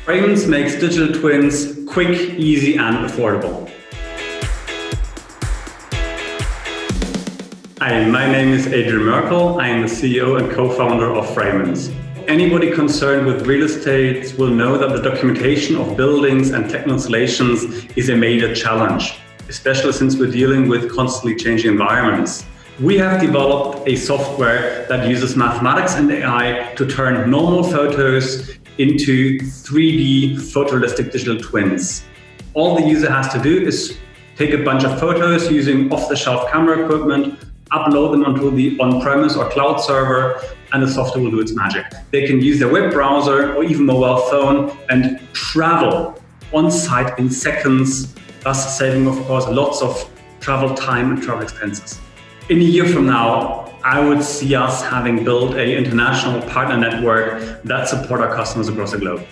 FRAMENCE makes digital twins quick, easy and affordable. Hi, my name is Adrian Merkel. I am the CEO and co-founder of FRAMENCE. Anybody concerned with real estate will know that the documentation of buildings and technical installations is a major challenge, especially since we're dealing with constantly changing environments. We have developed a software that uses mathematics and AI to turn normal photos into 3D photorealistic digital twins. All the user has to do is take a bunch of photos using off-the-shelf camera equipment, upload them onto the on-premise or cloud server, and the software will do its magic. They can use their web browser or even mobile phone and travel on-site in seconds, thus saving, of course, lots of travel time and travel expenses. In a year from now, I would see us having built an international partner network that support our customers across the globe.